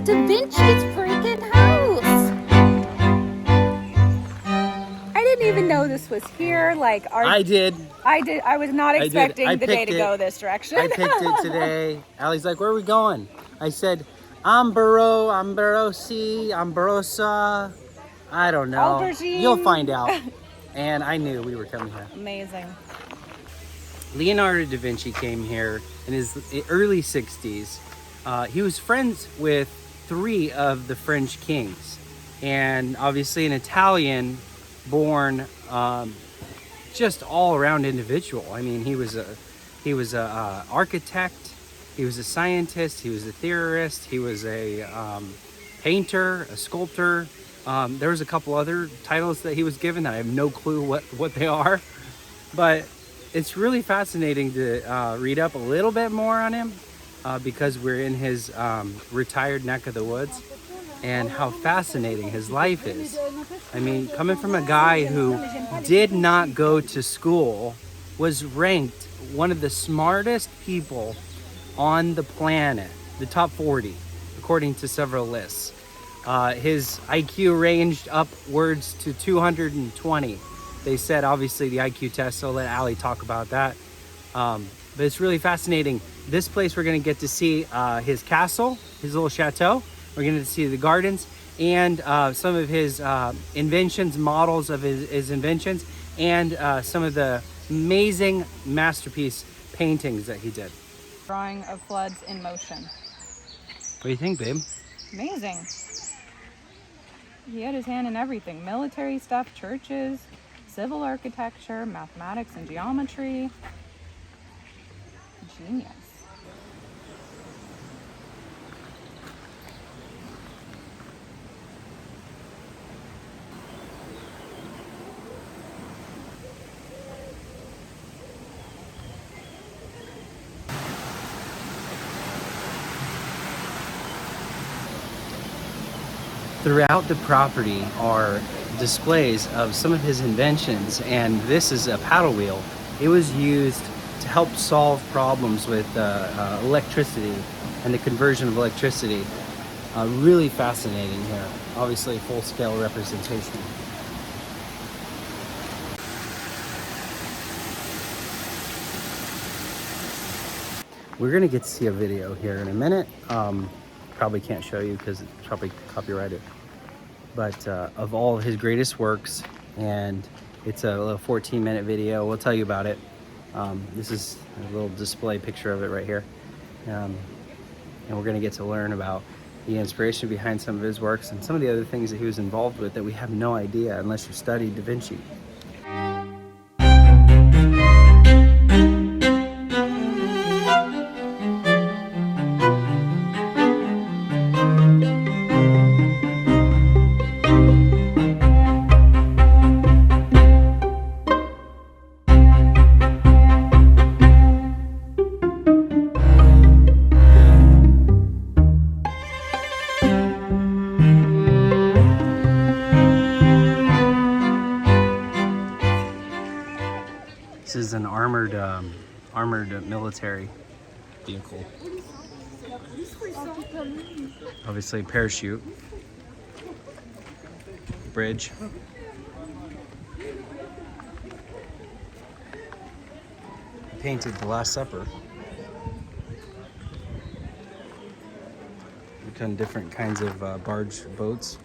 Da Vinci's freaking house. I didn't even know this was here. Like I did. I was not expecting the day to go this direction. I picked it today. Allie's like, where are we going? I said, Amberosi, Amberosa. I don't know. Aubergine. You'll find out. And I knew we were coming here. Amazing. Leonardo da Vinci came here in his early 60s. He was friends with 3 of the French kings, and obviously an Italian born, just all around individual. I mean, he was a architect, he was a scientist, he was a theorist, he was a painter, a sculptor. There was a couple other titles that he was given that I have no clue what they are, but it's really fascinating to read up a little bit more on him because we're in his retired neck of the woods, and how fascinating his life is. I mean, coming from a guy who did not go to school, was ranked one of the smartest people on the planet, the top 40, according to several lists. His IQ ranged upwards to 220. They said, obviously, the IQ test, so I'll let Allie talk about that. But it's really fascinating. This place, we're going to get to see his castle, his little chateau. We're going to see the gardens and some of his inventions, models of his inventions, and some of the amazing masterpiece paintings that he did. Drawing of floods in motion. What do you think, babe? Amazing. He had his hand in everything. Military stuff, churches, civil architecture, mathematics and geometry. Genius. Throughout the property are displays of some of his inventions, and this is a paddle wheel. It was used to help solve problems with electricity and the conversion of electricity. Really fascinating here. Obviously, full-scale representation. We're gonna get to see a video here in a minute. Probably can't show you because it's probably copyrighted, but of all of his greatest works, and it's a little 14-minute video. We'll tell you about it. This is a little display picture of it right here, and we're going to get to learn about the inspiration behind some of his works and some of the other things that he was involved with that we have no idea unless you study Da Vinci. This is an armored military vehicle. Obviously, parachute, bridge. Painted The Last Supper. We've done different kinds of barge boats.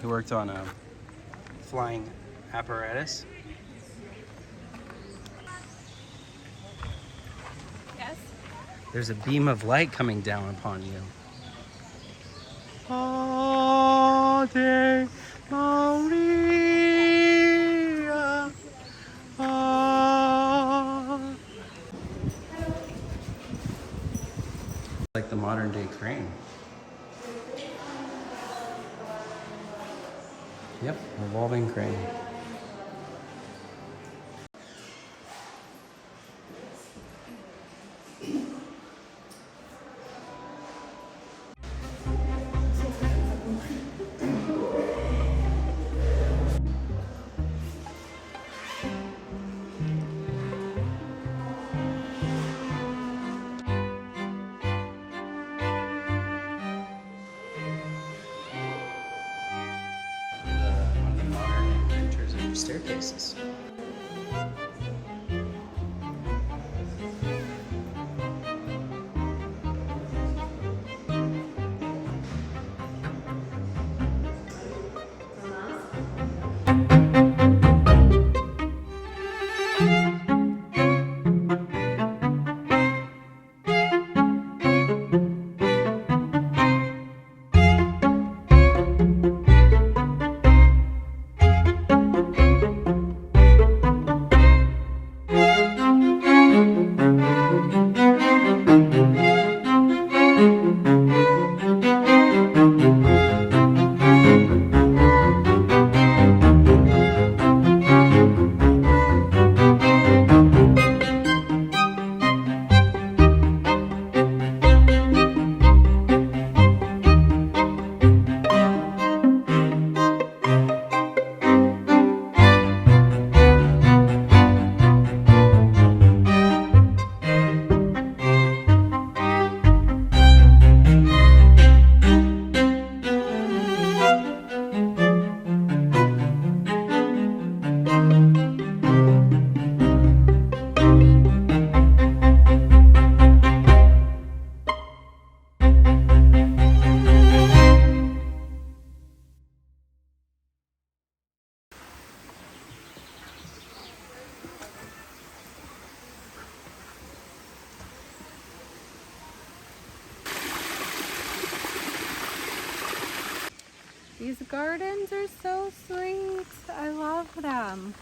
He worked on a flying apparatus. Yes. There's a beam of light coming down upon you. Ave Maria. Like the modern day crane. Yep, revolving crane. staircases. These gardens are so sweet. I love them.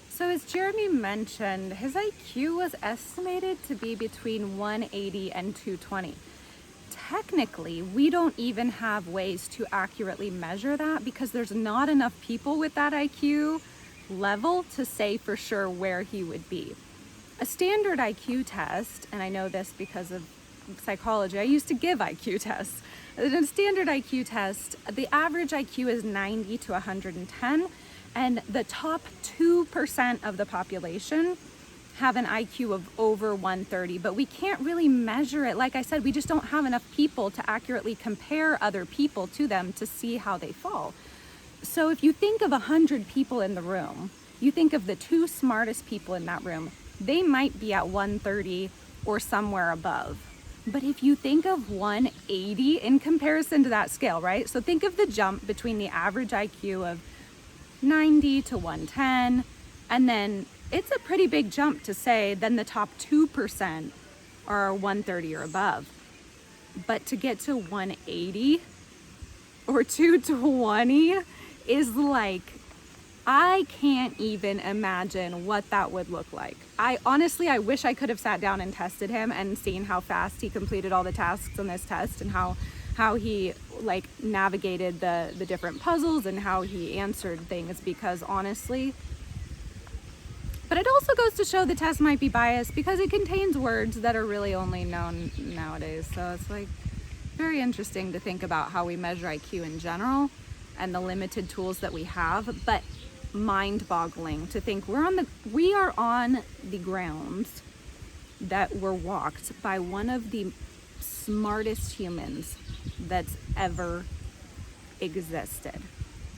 So as Jeremy mentioned, his IQ was estimated to be between 180 and 220. Technically, we don't even have ways to accurately measure that because there's not enough people with that IQ level to say for sure where he would be. A standard IQ test, and I know this because of psychology, I used to give IQ tests. In a standard IQ test, the average IQ is 90 to 110, and the top 2% of the population have an IQ of over 130, but we can't really measure it. Like I said, we just don't have enough people to accurately compare other people to them to see how they fall. So if you think of 100 people in the room, you think of the 2 smartest people in that room, they might be at 130 or somewhere above. But if you think of 180 in comparison to that scale, right? So think of the jump between the average IQ of 90 to 110, and then it's a pretty big jump to say then the top 2% are 130 or above. But to get to 180 or 220 is like, I can't even imagine what that would look like. I wish I could have sat down and tested him and seen how fast he completed all the tasks in this test and how he like navigated the different puzzles and how he answered things, because honestly, but it also goes to show the test might be biased because it contains words that are really only known nowadays. So it's like very interesting to think about how we measure IQ in general and the limited tools that we have, but mind-boggling to think we are on the grounds that were walked by one of the smartest humans that's ever existed.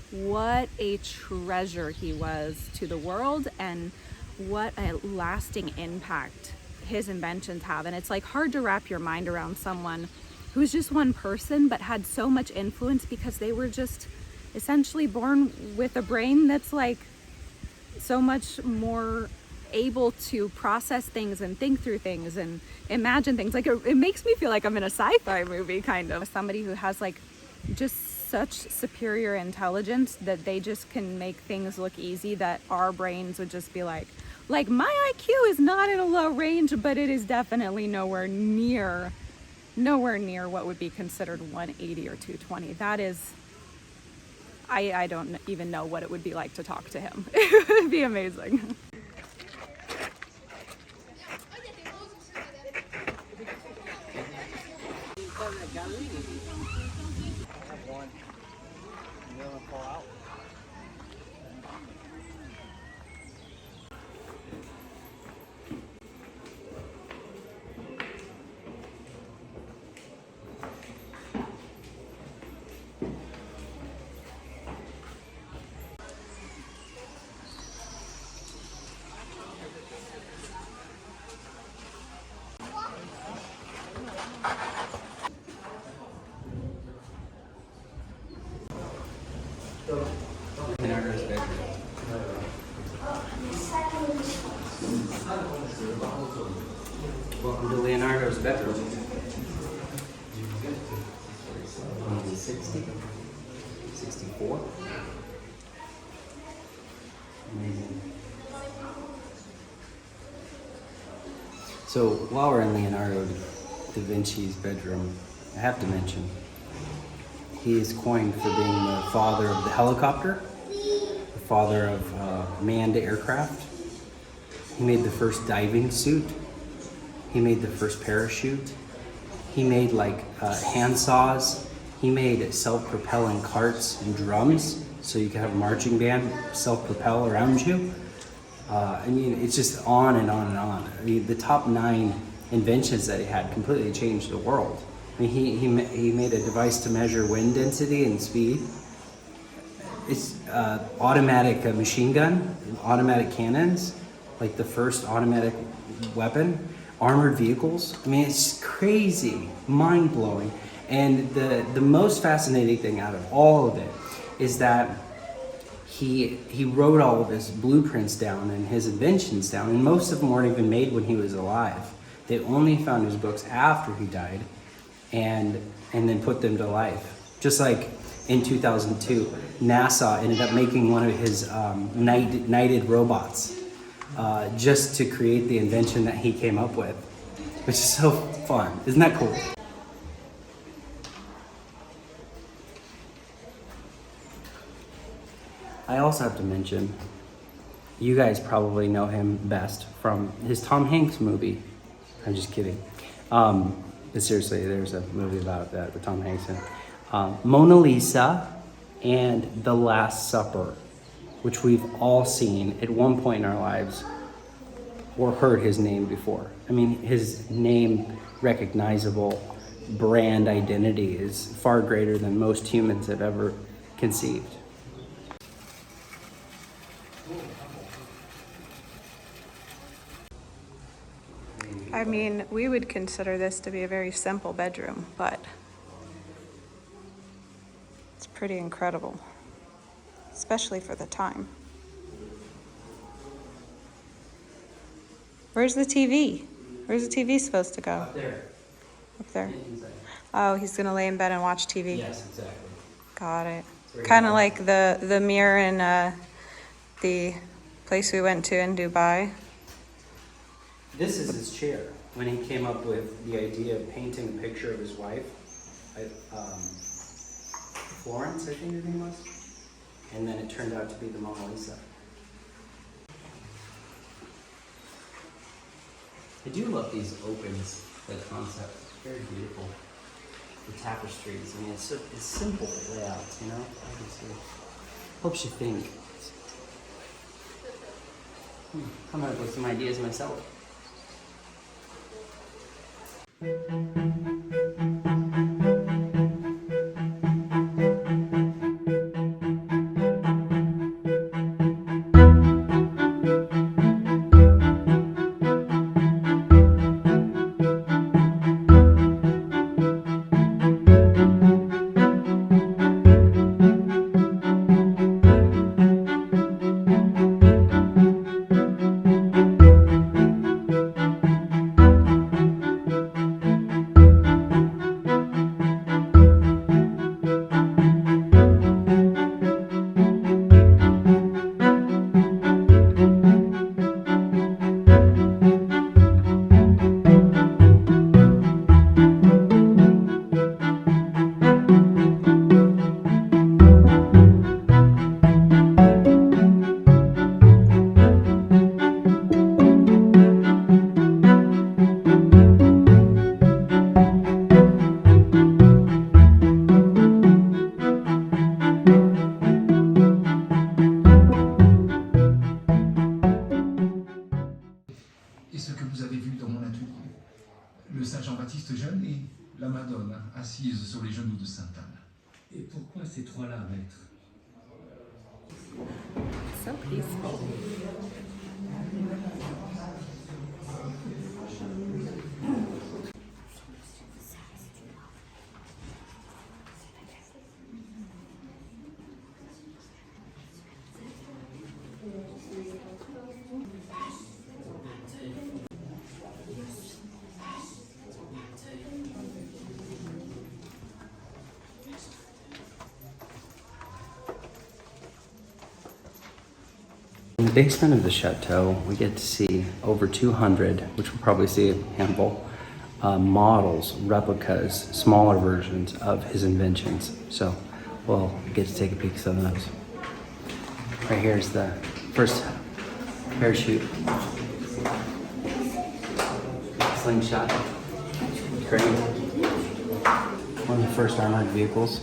What a treasure he was to the world, and what a lasting impact his inventions have. And it's like hard to wrap your mind around someone who's just one person but had so much influence because they were just essentially born with a brain that's like so much more able to process things and think through things and imagine things. Like it makes me feel like I'm in a sci-fi movie, kind of. Somebody who has like just such superior intelligence that they just can make things look easy that our brains would just be like my IQ is not in a low range, but it is definitely nowhere near what would be considered 180 or 220. That is, I don't even know what it would be like to talk to him. It would be amazing. Leonardo's bedroom. Welcome to Leonardo's bedroom. 60, 64. Amazing. So while we're in Leonardo da Vinci's bedroom, I have to mention he is coined for being the father of the helicopter, the father of manned aircraft. He made the first diving suit. He made the first parachute. He made hand saws. He made self-propelling carts and drums so you could have a marching band self-propel around you. I mean, it's just on and on and on. I mean, the top 9 inventions that he had completely changed the world. I mean, he made a device to measure wind density and speed. It's automatic machine gun, automatic cannons, like the first automatic weapon, armored vehicles. I mean, it's crazy, mind-blowing. And the most fascinating thing out of all of it is that he wrote all of his blueprints down and his inventions down, and most of them weren't even made when he was alive. They only found his books after he died and then put them to life. Just like in 2002, NASA ended up making one of his knighted robots just to create the invention that he came up with, which is so fun. Isn't that cool? I also have to mention, you guys probably know him best from his Tom Hanks movie. I'm just kidding. But seriously, there's a movie about that with Tom Hanks in it. Mona Lisa and The Last Supper, which we've all seen at one point in our lives or heard his name before. I mean, his name recognizable brand identity is far greater than most humans have ever conceived. I mean, we would consider this to be a very simple bedroom, but it's pretty incredible, especially for the time. Where's the TV? Where's the TV supposed to go? Up there. Up there. Oh, he's gonna lay in bed and watch TV. Yes, exactly. Got it. Kind of like the mirror in the place we went to in Dubai. This is his chair. When he came up with the idea of painting a picture of his wife, Florence, I think her name was, and then it turned out to be the Mona Lisa. I do love these opens, the concept. It's very beautiful. The tapestries. I mean, it's simple layouts, you know. Obviously, helps you think. Come up with some ideas myself. le Saint Jean-Baptiste jeune et la Madone assise sur les genoux de Sainte Anne. Et pourquoi ces trois-là, maître? So peaceful. basement of the chateau, we get to see over 200, which we'll probably see a handful, models, replicas, smaller versions of his inventions. So we'll get to take a peek at some of those. Right here is the first parachute. Slingshot. Crane. One of the first armored vehicles.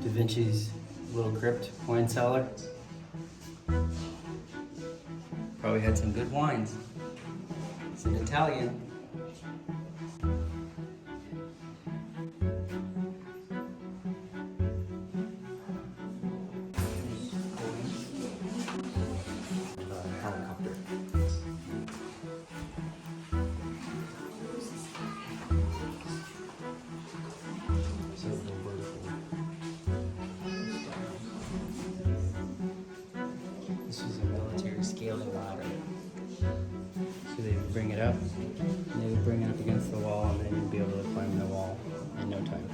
Da Vinci's little crypt wine cellar. Probably had some good wines. It's an Italian. Helicopter. So the vertical. This was a military scaling ladder. So they would bring it up, and they would bring it up against the wall, and then you'd be able to climb the wall in no time.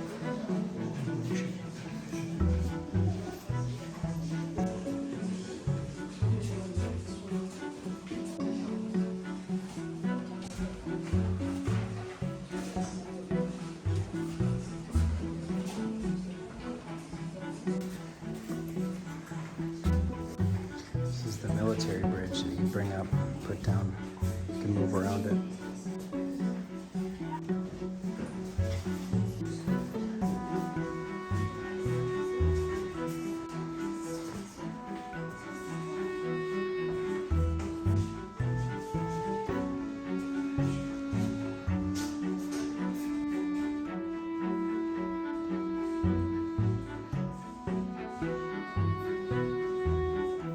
This is the military bridge that you bring up, put down, you can move around it.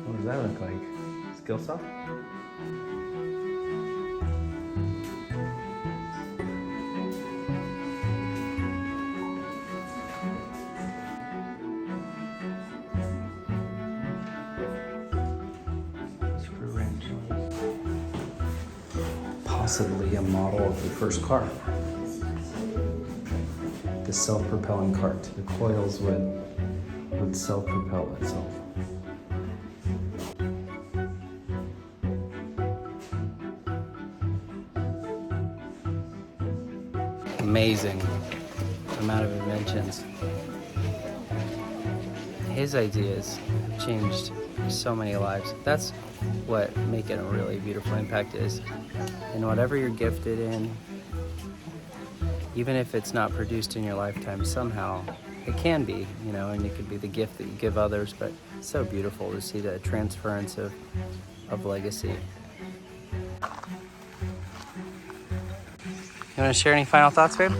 What does that look like? Skill saw? Screw wrench. Possibly a model of the first car. The self-propelling cart. The coils would self-propel itself. Amazing amount of inventions. His ideas have changed so many lives. That's what making a really beautiful impact is. And whatever you're gifted in, even if it's not produced in your lifetime, somehow it can be, you know, and it could be the gift that you give others, but it's so beautiful to see the transference of legacy. You want to share any final thoughts, babe?